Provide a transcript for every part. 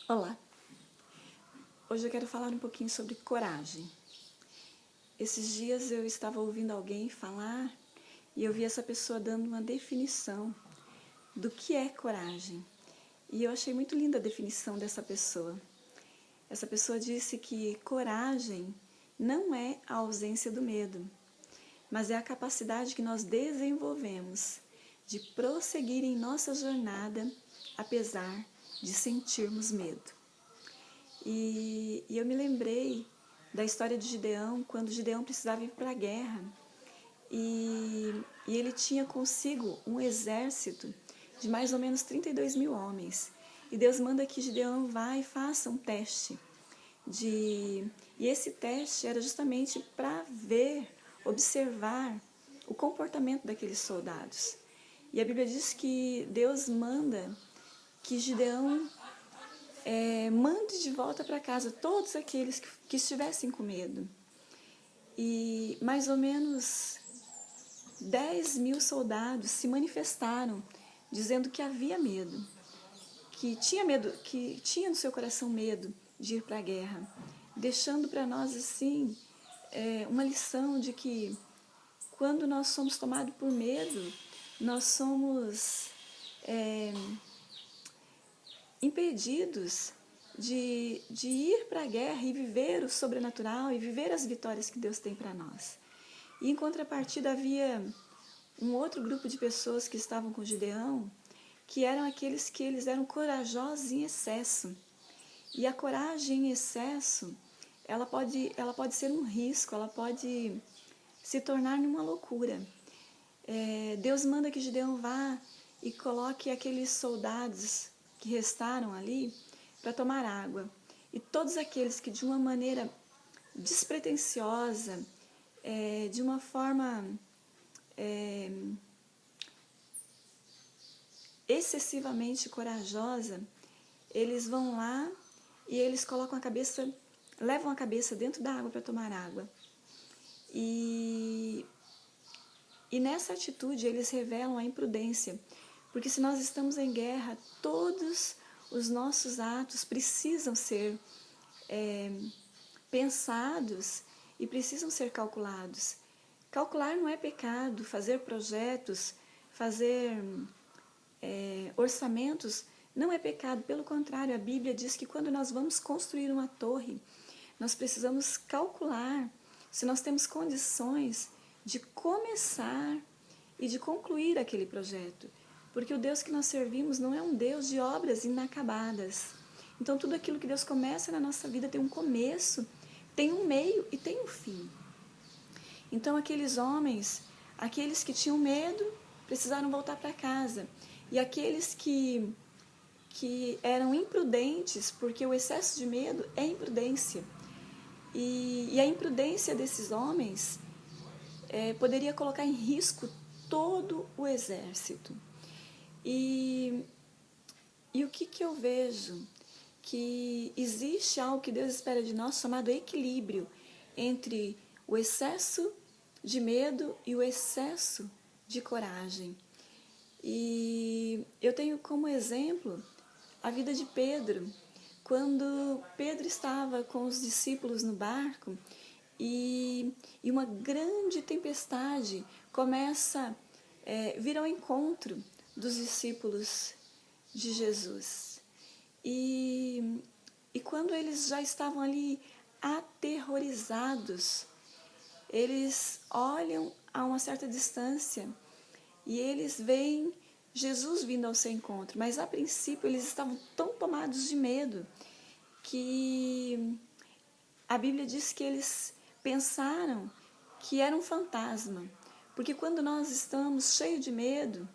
Olá! Hoje eu quero falar um pouquinho sobre coragem. Esses dias eu estava ouvindo alguém falar e eu vi essa pessoa dando uma definição do que é coragem. E eu achei muito linda a definição dessa pessoa. Essa pessoa disse que coragem não é a ausência do medo, mas é a capacidade que nós desenvolvemos de prosseguir em nossa jornada apesar de sentirmos medo. E eu me lembrei da história de Gideão, quando Gideão precisava ir para a guerra. E ele tinha consigo um exército de mais ou menos 32 mil homens. E Deus manda que Gideão vá e faça um teste. E esse teste era justamente para ver, observar o comportamento daqueles soldados. E a Bíblia diz que Deus manda que Gideão mande de volta para casa todos aqueles que estivessem com medo. E mais ou menos 10 mil soldados se manifestaram dizendo que havia medo, que tinha no seu coração medo de ir para a guerra, deixando para nós assim uma lição de que quando nós somos tomados por medo, nós somos impedidos de ir para a guerra e viver o sobrenatural e viver as vitórias que Deus tem para nós. E em contrapartida havia um outro grupo de pessoas que estavam com Gideão, que eram aqueles que eles eram corajosos em excesso. E a coragem em excesso, ela pode ser um risco, ela pode se tornar numa loucura. Deus manda que Gideão vá e coloque aqueles soldados que restaram ali para tomar água. E todos aqueles que de uma maneira despretensiosa, de uma forma excessivamente corajosa, eles vão lá e eles levam a cabeça dentro da água para tomar água. E nessa atitude eles revelam a imprudência, porque se nós estamos em guerra, todos os nossos atos precisam ser pensados e precisam ser calculados. Calcular não é pecado, fazer projetos, fazer orçamentos não é pecado, pelo contrário, a Bíblia diz que quando nós vamos construir uma torre, nós precisamos calcular se nós temos condições de começar e de concluir aquele projeto. Porque o Deus que nós servimos não é um Deus de obras inacabadas. Então tudo aquilo que Deus começa na nossa vida tem um começo, tem um meio e tem um fim. Então aqueles homens, aqueles que tinham medo, precisaram voltar para casa. E aqueles que eram imprudentes, porque o excesso de medo é imprudência. E a imprudência desses homens poderia colocar em risco todo o exército. E o que eu vejo? Que existe algo que Deus espera de nós chamado equilíbrio entre o excesso de medo e o excesso de coragem. E eu tenho como exemplo a vida de Pedro, quando Pedro estava com os discípulos no barco e uma grande tempestade começa a vir ao encontro dos discípulos de Jesus. E quando eles já estavam ali aterrorizados, eles olham a uma certa distância e eles veem Jesus vindo ao seu encontro, mas a princípio eles estavam tão tomados de medo que a Bíblia diz que eles pensaram que era um fantasma, porque quando nós estamos cheios de medo,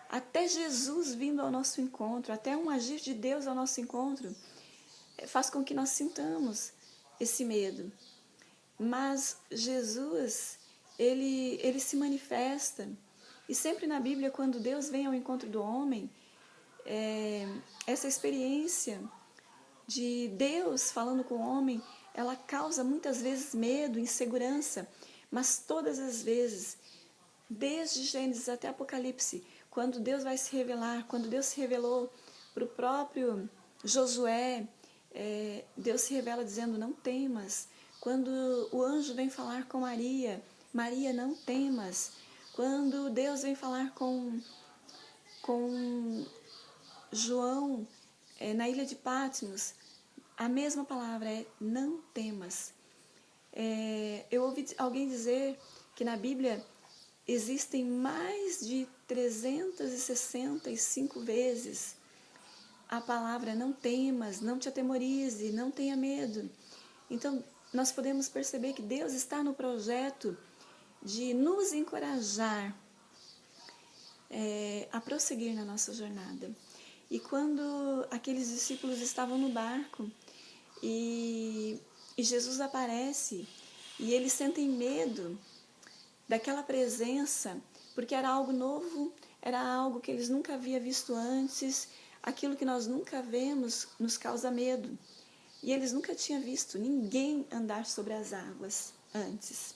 até Jesus vindo ao nosso encontro, até um agir de Deus ao nosso encontro, faz com que nós sintamos esse medo. Mas Jesus, ele se manifesta. E sempre na Bíblia, quando Deus vem ao encontro do homem, essa experiência de Deus falando com o homem, ela causa muitas vezes medo, insegurança, mas todas as vezes, desde Gênesis até Apocalipse, quando Deus vai se revelar, quando Deus se revelou para o próprio Josué, Deus se revela dizendo, não temas. Quando o anjo vem falar com Maria, Maria, não temas. Quando Deus vem falar com João, na ilha de Patmos, a mesma palavra é não temas. Eu ouvi alguém dizer que na Bíblia existem mais de 365 vezes a palavra não temas, não te atemorize, não tenha medo. Então, nós podemos perceber que Deus está no projeto de nos encorajar a prosseguir na nossa jornada. E quando aqueles discípulos estavam no barco e Jesus aparece e eles sentem medo daquela presença, porque era algo novo, era algo que eles nunca haviam visto antes, aquilo que nós nunca vemos nos causa medo. E eles nunca tinham visto ninguém andar sobre as águas antes,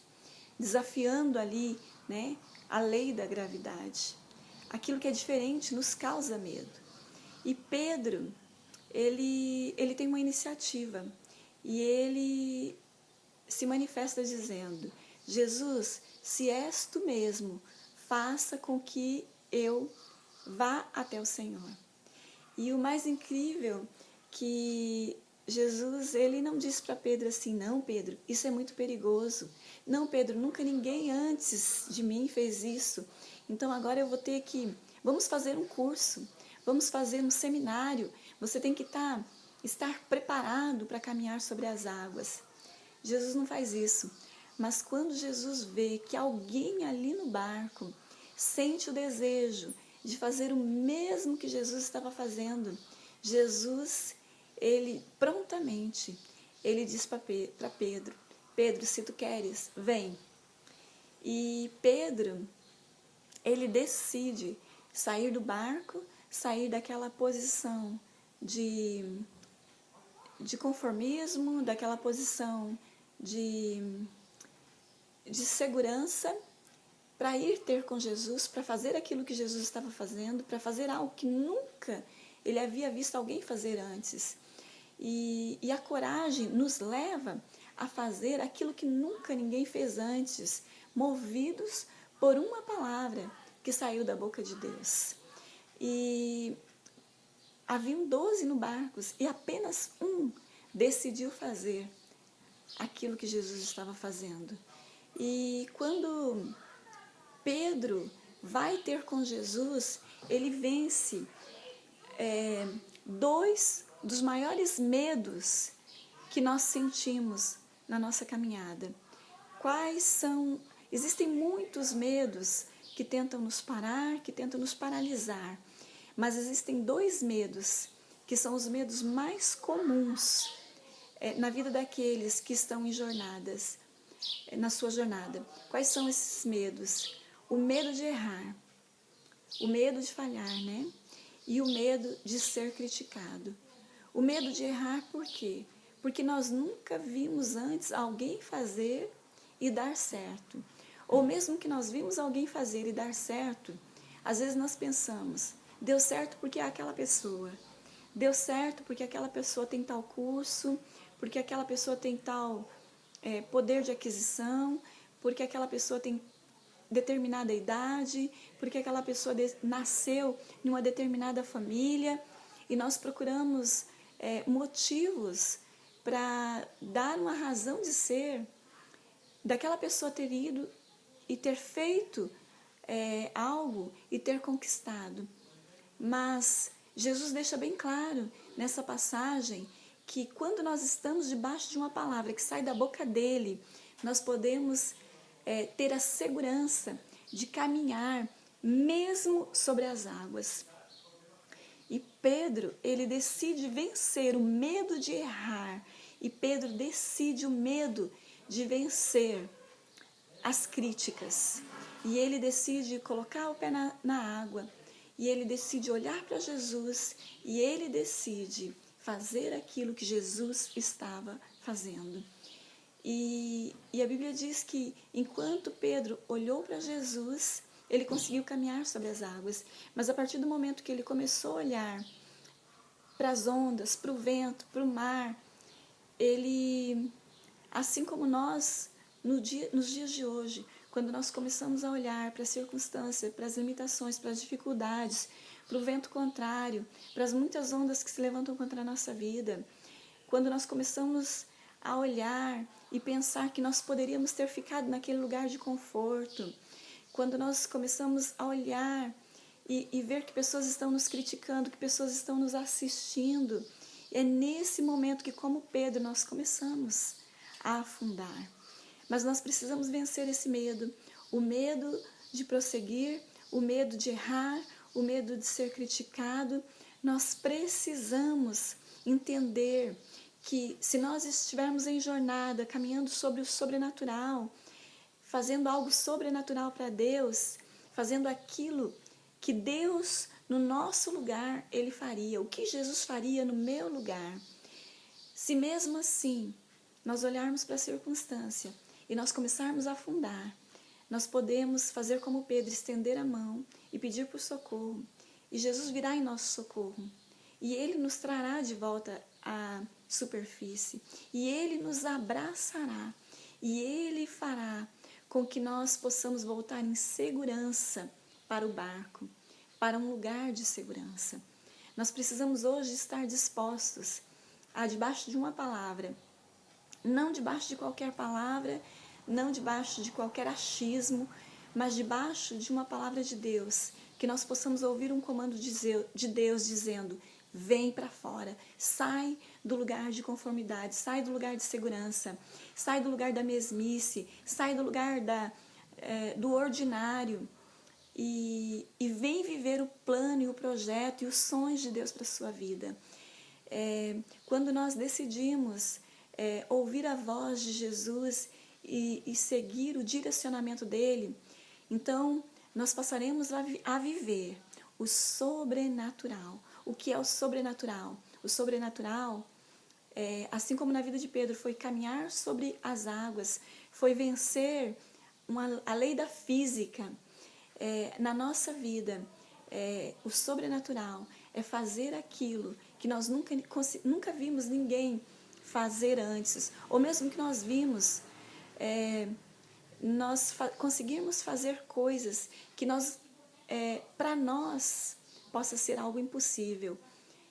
desafiando ali, né, a lei da gravidade. Aquilo que é diferente nos causa medo. E Pedro, ele tem uma iniciativa e ele se manifesta dizendo, Jesus, se és tu mesmo, faça com que eu vá até o Senhor. E o mais incrível que Jesus, ele não disse para Pedro assim, não Pedro, isso é muito perigoso. Não Pedro, nunca ninguém antes de mim fez isso. Então agora eu vou ter que, vamos fazer um curso, vamos fazer um seminário. Você tem que estar preparado para caminhar sobre as águas. Jesus não faz isso. Mas quando Jesus vê que alguém ali no barco sente o desejo de fazer o mesmo que Jesus estava fazendo, Jesus, ele prontamente, ele diz para Pedro, Pedro, se tu queres, vem. E Pedro, ele decide sair do barco, sair daquela posição de conformismo, daquela posição de segurança, para ir ter com Jesus, para fazer aquilo que Jesus estava fazendo, para fazer algo que nunca ele havia visto alguém fazer antes. E a coragem nos leva a fazer aquilo que nunca ninguém fez antes, movidos por uma palavra que saiu da boca de Deus. E haviam 12 no barco e apenas um decidiu fazer aquilo que Jesus estava fazendo. E quando Pedro vai ter com Jesus, ele vence dois dos maiores medos que nós sentimos na nossa caminhada. Quais são? Existem muitos medos que tentam nos parar, que tentam nos paralisar, mas existem dois medos que são os medos mais comuns na vida daqueles que estão em jornadas, na sua jornada. Quais são esses medos? O medo de errar, o medo de falhar, né? E o medo de ser criticado. O medo de errar por quê? Porque nós nunca vimos antes alguém fazer e dar certo. Ou mesmo que nós vimos alguém fazer e dar certo, às vezes nós pensamos, deu certo porque é aquela pessoa. Deu certo porque aquela pessoa tem tal curso, porque aquela pessoa tem tal poder de aquisição, porque aquela pessoa tem determinada idade, porque aquela pessoa nasceu em uma determinada família, e nós procuramos motivos para dar uma razão de ser daquela pessoa ter ido e ter feito algo e ter conquistado. Mas Jesus deixa bem claro nessa passagem que quando nós estamos debaixo de uma palavra que sai da boca dele, nós podemos ter a segurança de caminhar mesmo sobre as águas. E Pedro, ele decide vencer o medo de errar. E Pedro decide o medo de vencer as críticas. E ele decide colocar o pé na água. E ele decide olhar para Jesus. E ele decide fazer aquilo que Jesus estava fazendo. E a Bíblia diz que enquanto Pedro olhou para Jesus, ele conseguiu caminhar sobre as águas. Mas a partir do momento que ele começou a olhar para as ondas, para o vento, para o mar. Ele, assim como nós, nos dias de hoje, quando nós começamos a olhar para a circunstância, para as limitações, para as dificuldades, para o vento contrário, para as muitas ondas que se levantam contra a nossa vida, quando nós começamos a olhar e pensar que nós poderíamos ter ficado naquele lugar de conforto, quando nós começamos a olhar e ver que pessoas estão nos criticando, que pessoas estão nos assistindo, é nesse momento que, como Pedro, nós começamos a afundar. Mas nós precisamos vencer esse medo, o medo de prosseguir, o medo de errar, o medo de ser criticado. Nós precisamos entender que se nós estivermos em jornada, caminhando sobre o sobrenatural, fazendo algo sobrenatural para Deus, fazendo aquilo que Deus, no nosso lugar, Ele faria, o que Jesus faria no meu lugar. Se mesmo assim nós olharmos para a circunstância e nós começarmos a afundar, nós podemos fazer como Pedro, estender a mão e pedir por socorro. E Jesus virá em nosso socorro. E Ele nos trará de volta à superfície. E Ele nos abraçará. E Ele fará com que nós possamos voltar em segurança para o barco, para um lugar de segurança. Nós precisamos hoje estar dispostos a, debaixo de uma palavra, não debaixo de qualquer palavra, não debaixo de qualquer achismo, mas debaixo de uma palavra de Deus, que nós possamos ouvir um comando de Deus dizendo: vem para fora, sai do lugar de conformidade, sai do lugar de segurança, sai do lugar da mesmice, sai do lugar do ordinário e vem viver o plano e o projeto e os sonhos de Deus para a sua vida. Quando nós decidimos ouvir a voz de Jesus e seguir o direcionamento dele, então nós passaremos a viver o sobrenatural. O que é o sobrenatural? O sobrenatural, assim como na vida de Pedro, foi caminhar sobre as águas, foi vencer a lei da física. Na nossa vida, o sobrenatural é fazer aquilo que nós nunca vimos ninguém fazer antes, ou mesmo que nós vimos, nós conseguirmos fazer coisas que para nós possa ser algo impossível.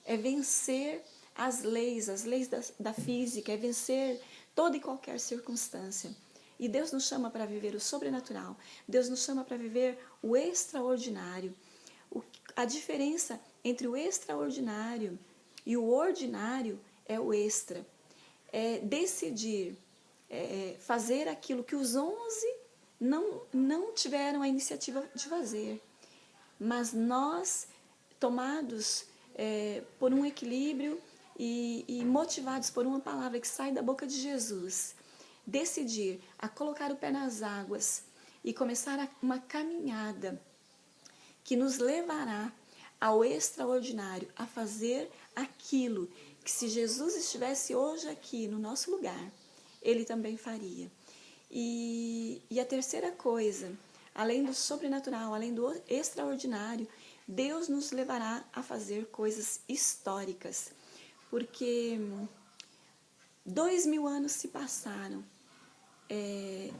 É vencer as leis da física, é vencer toda e qualquer circunstância. E Deus nos chama para viver o sobrenatural, Deus nos chama para viver o extraordinário. A diferença entre o extraordinário e o ordinário é o extra. É decidir fazer aquilo que os 11 não tiveram a iniciativa de fazer. Mas nós, tomados por um equilíbrio e motivados por uma palavra que sai da boca de Jesus, decidir a colocar o pé nas águas e começar uma caminhada que nos levará ao extraordinário, a fazer aquilo que, se Jesus estivesse hoje aqui no nosso lugar, Ele também faria. E a terceira coisa, além do sobrenatural, além do extraordinário, Deus nos levará a fazer coisas históricas, porque 2000 anos se passaram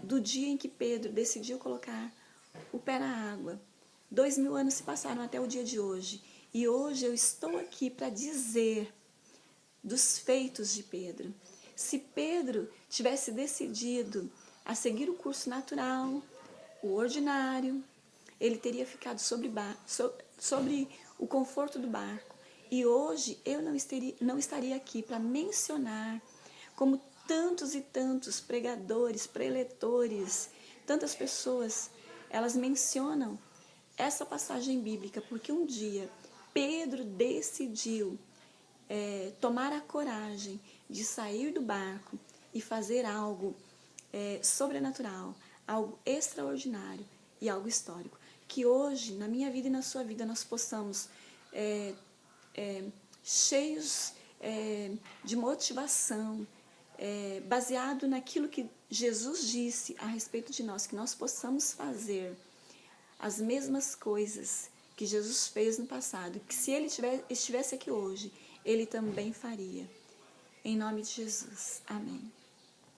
do dia em que Pedro decidiu colocar o pé na água. 2000 anos se passaram até o dia de hoje. E hoje eu estou aqui para dizer dos feitos de Pedro. Se Pedro tivesse decidido a seguir o curso natural, o ordinário, ele teria ficado sobre o conforto do barco. E hoje eu não estaria aqui para mencionar como tantos e tantos pregadores, preletores, tantas pessoas, elas mencionam essa passagem bíblica, porque um dia Pedro decidiu tomar a coragem de sair do barco e fazer algo sobrenatural, algo extraordinário e algo histórico. Que hoje, na minha vida e na sua vida, nós possamos, cheios de motivação, baseado naquilo que Jesus disse a respeito de nós, que nós possamos fazer as mesmas coisas que Jesus fez no passado, que se Ele estivesse aqui hoje, Ele também faria. Em nome de Jesus. Amém.